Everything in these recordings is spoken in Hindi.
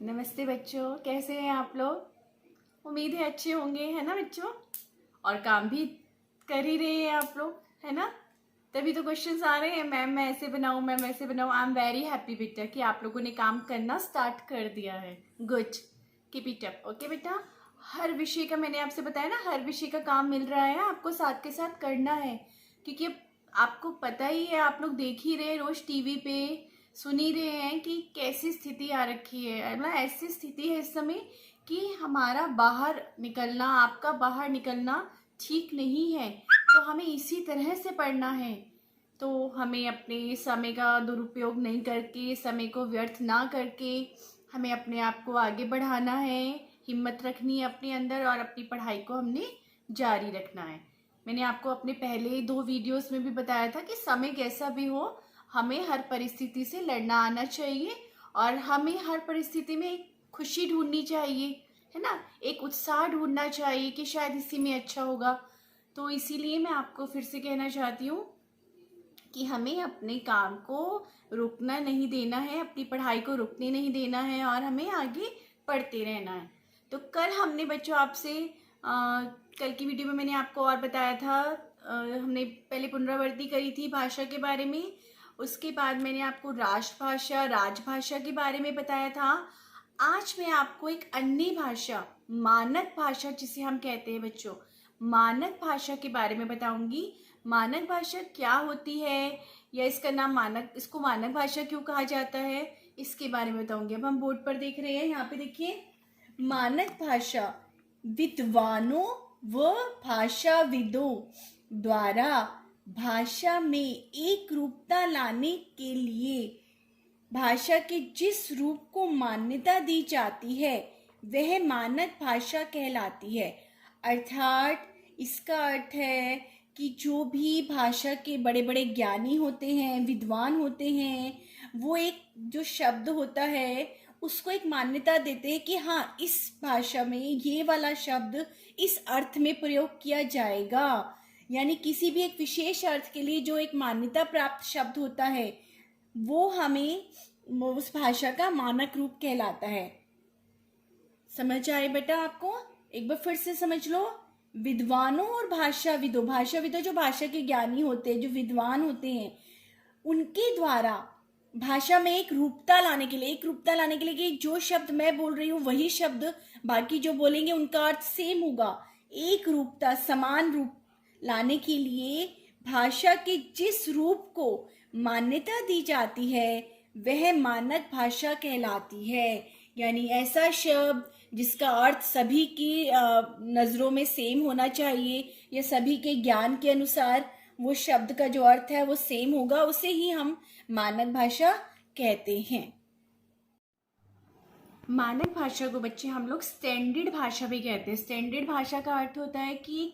नमस्ते बच्चों, कैसे हैं आप लोग। उम्मीद है अच्छे होंगे, है ना बच्चों। और काम भी कर ही रहे हैं आप लोग, है ना। तभी तो क्वेश्चंस आ रहे हैं, मैम मैं ऐसे बनाऊं, मैम ऐसे बनाऊं। आई एम वेरी हैप्पी बेटा कि आप लोगों ने काम करना स्टार्ट कर दिया है। Good, keep it up. Okay बेटा, हर विषय का मैंने आपसे बताया ना, हर विषय का काम मिल रहा है, आपको साथ के साथ करना है। क्योंकि अब आपको पता ही है, आप लोग देख ही रहे रोज टीवी पे, सुन ही रहे हैं कि कैसी स्थिति आ रखी है। मतलब ऐसी स्थिति है इस समय कि हमारा बाहर निकलना, आपका बाहर निकलना ठीक नहीं है। तो हमें इसी तरह से पढ़ना है। तो हमें अपने समय का दुरुपयोग नहीं करके, समय को व्यर्थ ना करके हमें अपने आप को आगे बढ़ाना है, हिम्मत रखनी है अपने अंदर और अपनी पढ़ाई को हमने जारी रखना है। मैंने आपको अपने पहले 2 वीडियोस में भी बताया था कि समय कैसा भी हो, हमें हर परिस्थिति से लड़ना आना चाहिए और हमें हर परिस्थिति में एक खुशी ढूंढनी चाहिए, है ना। एक उत्साह ढूंढना चाहिए कि शायद इसी में अच्छा होगा। तो इसीलिए मैं आपको फिर से कहना चाहती हूँ कि हमें अपने काम को रुकना नहीं देना है, अपनी पढ़ाई को रुकने नहीं देना है और हमें आगे पढ़ते रहना है। तो कल हमने बच्चों आपसे कल की वीडियो में मैंने आपको और बताया था, हमने पहले पुनरावृत्ति करी थी भाषा के बारे में। उसके बाद मैंने आपको राष्ट्रभाषा, राजभाषा के बारे में बताया था। आज मैं आपको एक अन्य भाषा, मानक भाषा जिसे हम कहते हैं बच्चों, मानक भाषा के बारे में बताऊंगी। मानक भाषा क्या होती है, या इसका नाम मानक, इसको मानक भाषा क्यों कहा जाता है, इसके बारे में बताऊंगी। अब हम बोर्ड पर देख रहे हैं, यहाँ पे देखिए, मानक भाषा विद्वानों व भाषाविदों द्वारा भाषा में एक रूपता लाने के लिए भाषा के जिस रूप को मान्यता दी जाती है वह मानक भाषा कहलाती है। अर्थात इसका अर्थ है कि जो भी भाषा के बड़े बड़े ज्ञानी होते हैं, विद्वान होते हैं, वो एक जो शब्द होता है उसको एक मान्यता देते हैं कि हाँ, इस भाषा में ये वाला शब्द इस अर्थ में प्रयोग किया जाएगा। यानी किसी भी एक विशेष अर्थ के लिए जो एक मान्यता प्राप्त शब्द होता है वो हमें उस भाषा का मानक रूप कहलाता है। समझ आए बेटा आपको? एक बार फिर से समझ लो। विद्वानों और भाषाविदों, भाषाविदों जो भाषा के ज्ञानी होते हैं, जो विद्वान होते हैं, उनके द्वारा भाषा में एक रूपता लाने के लिए, एक रूपता लाने के लिए कि जो शब्द मैं बोल रही हूँ वही शब्द बाकी जो बोलेंगे उनका अर्थ सेम होगा, एक रूपता, समान रूप लाने के लिए भाषा के जिस रूप को मान्यता दी जाती है वह मानक भाषा कहलाती है। यानी ऐसा शब्द जिसका अर्थ सभी की नज़रों में सेम होना चाहिए, या सभी के ज्ञान के अनुसार वो शब्द का जो अर्थ है वो सेम होगा, उसे ही हम मानक भाषा कहते हैं। मानक भाषा को बच्चे हम लोग स्टैंडर्ड भाषा भी कहते हैं। स्टैंडर्ड भाषा का अर्थ होता है कि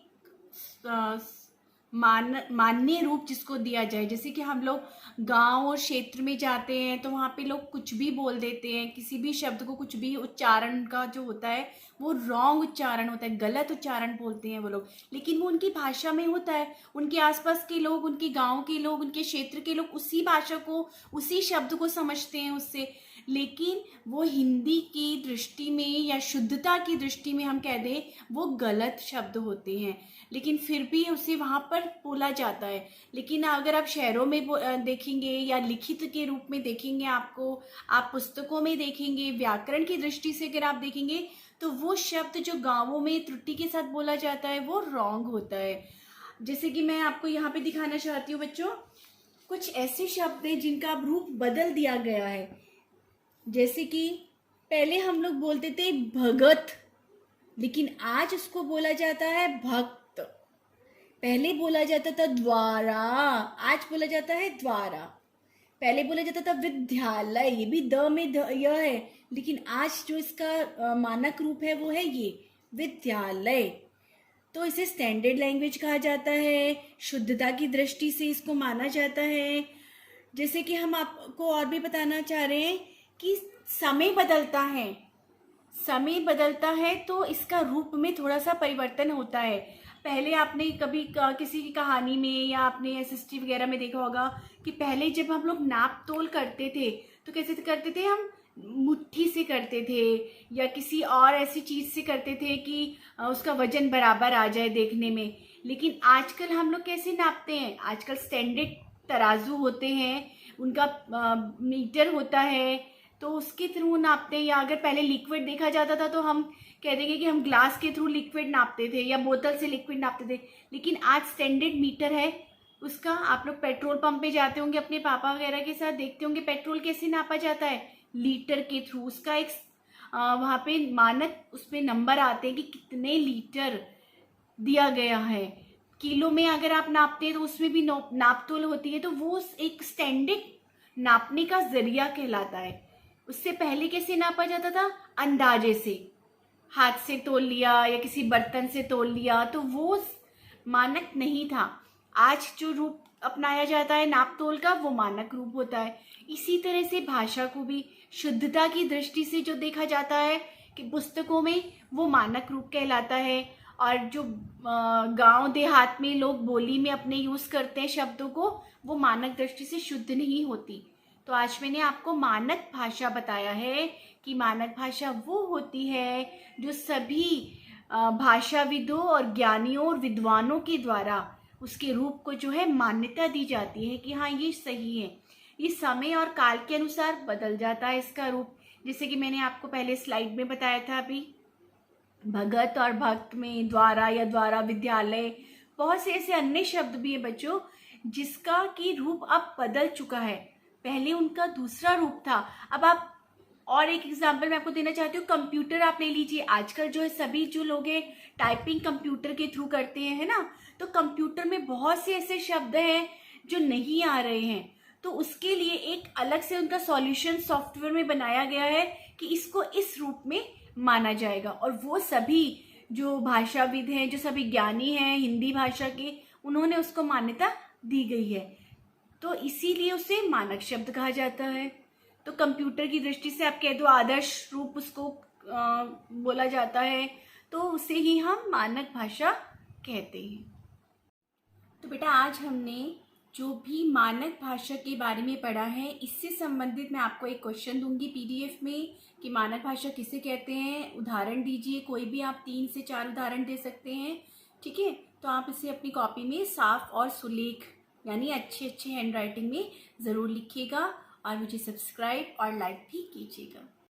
मान्य रूप जिसको दिया जाए। जैसे कि हम लोग गांव और क्षेत्र में जाते हैं तो वहाँ पे लोग कुछ भी बोल देते हैं, किसी भी शब्द को, कुछ भी उच्चारण का जो होता है वो रॉन्ग उच्चारण होता है, गलत उच्चारण बोलते हैं वो लोग, लेकिन वो उनकी भाषा में होता है। उनके आसपास के लोग, उनके गांव के लोग, उनके क्षेत्र के लोग उसी भाषा को, उसी शब्द को समझते हैं उससे। लेकिन वो हिंदी की दृष्टि में या शुद्धता की दृष्टि में हम कह दें वो गलत शब्द होते हैं, लेकिन फिर भी उसे वहाँ पर बोला जाता है। लेकिन अगर आप शहरों में देखेंगे या लिखित के रूप में देखेंगे, आपको, आप पुस्तकों में देखेंगे, व्याकरण की दृष्टि से अगर आप देखेंगे तो वो शब्द जो गाँवों में त्रुटि के साथ बोला जाता है वो रॉन्ग होता है। जैसे कि मैं आपको यहाँ पे दिखाना चाहती हूँ बच्चों, कुछ ऐसे शब्द हैं जिनका अब रूप बदल दिया गया है। जैसे कि पहले हम लोग बोलते थे भगत, लेकिन आज उसको बोला जाता है भक्त। पहले बोला जाता था द्वारा, आज बोला जाता है द्वारा। पहले बोला जाता था विद्यालय, ये भी द में य है, लेकिन आज जो इसका मानक रूप है वो है ये विद्यालय। तो इसे स्टैंडर्ड लैंग्वेज कहा जाता है, शुद्धता की दृष्टि से इसको माना जाता है। जैसे कि हम आपको और भी बताना चाह रहे हैं कि समय बदलता है, समय बदलता है तो इसका रूप में थोड़ा सा परिवर्तन होता है। पहले आपने कभी किसी की कहानी में या आपने एसएसटी वगैरह में देखा होगा कि पहले जब हम लोग नाप तोल करते थे तो कैसे करते थे, हम मुट्ठी से करते थे या किसी और ऐसी चीज़ से करते थे कि उसका वजन बराबर आ जाए देखने में। लेकिन आजकल हम लोग कैसे नापते हैं? आजकल स्टैंडर्ड तराजू होते हैं, उनका मीटर होता है, तो उसके थ्रू नापते हैं। या अगर पहले लिक्विड देखा जाता था तो हम कह देंगे कि हम ग्लास के थ्रू लिक्विड नापते थे या बोतल से लिक्विड नापते थे। लेकिन आज स्टैंडर्ड मीटर है उसका। आप लोग पेट्रोल पंप पे जाते होंगे अपने पापा वगैरह के साथ, देखते होंगे पेट्रोल कैसे नापा जाता है, लीटर के थ्रू। उसका एक वहाँ पे मानक, उसमें नंबर आते हैं कि कितने लीटर दिया गया है। किलो में अगर आप नापते हैं तो उसमें भी नाप तोल होती है, तो वो एक स्टैंडर्ड नापने का जरिया कहलाता है। उससे पहले कैसे नापा जाता था? अंदाजे से, हाथ से तोल लिया या किसी बर्तन से तोल लिया, तो वो मानक नहीं था। आज जो रूप अपनाया जाता है नाप तोल का, वो मानक रूप होता है। इसी तरह से भाषा को भी शुद्धता की दृष्टि से जो देखा जाता है कि पुस्तकों में, वो मानक रूप कहलाता है। और जो गांव देहात में लोग बोली में अपने यूज करते हैं शब्दों को, वो मानक दृष्टि से शुद्ध नहीं होती। तो आज मैंने आपको मानक भाषा बताया है कि मानक भाषा वो होती है जो सभी भाषाविदों और ज्ञानियों और विद्वानों के द्वारा उसके रूप को जो है मान्यता दी जाती है कि हाँ ये सही है। ये समय और काल के अनुसार बदल जाता है इसका रूप। जैसे कि मैंने आपको पहले स्लाइड में बताया था अभी, भगत और भक्त में द्वारा या द्वारा विद्यालय, बहुत से ऐसे अन्य शब्द भी है बच्चों जिसका कि रूप अब बदल चुका है। पहले उनका दूसरा रूप था। अब आप और एक एग्जाम्पल मैं आपको देना चाहती हूँ, कंप्यूटर आप ले लीजिए। आजकल जो है सभी जो लोग हैं टाइपिंग कंप्यूटर के थ्रू करते हैं, है ना। तो कंप्यूटर में बहुत से ऐसे शब्द हैं जो नहीं आ रहे हैं, तो उसके लिए एक अलग से उनका सॉल्यूशन सॉफ्टवेयर में बनाया गया है कि इसको इस रूप में माना जाएगा। और वो सभी जो भाषाविद हैं, जो सभी ज्ञानी हैं हिंदी भाषा के, उन्होंने उसको मान्यता दी गई है, तो इसीलिए उसे मानक शब्द कहा जाता है। तो कंप्यूटर की दृष्टि से आप कह दो आदर्श रूप उसको बोला जाता है, तो उसे ही हम मानक भाषा कहते हैं। तो बेटा आज हमने जो भी मानक भाषा के बारे में पढ़ा है, इससे संबंधित मैं आपको एक क्वेश्चन दूंगी पीडीएफ में कि मानक भाषा किसे कहते हैं। उदाहरण दीजिए, कोई भी आप 3 से 4 उदाहरण दे सकते हैं, ठीक है। तो आप इसे अपनी कॉपी में साफ और सुलेख यानी अच्छे हैंड राइटिंग में ज़रूर लिखिएगा और मुझे सब्सक्राइब और लाइक भी कीजिएगा।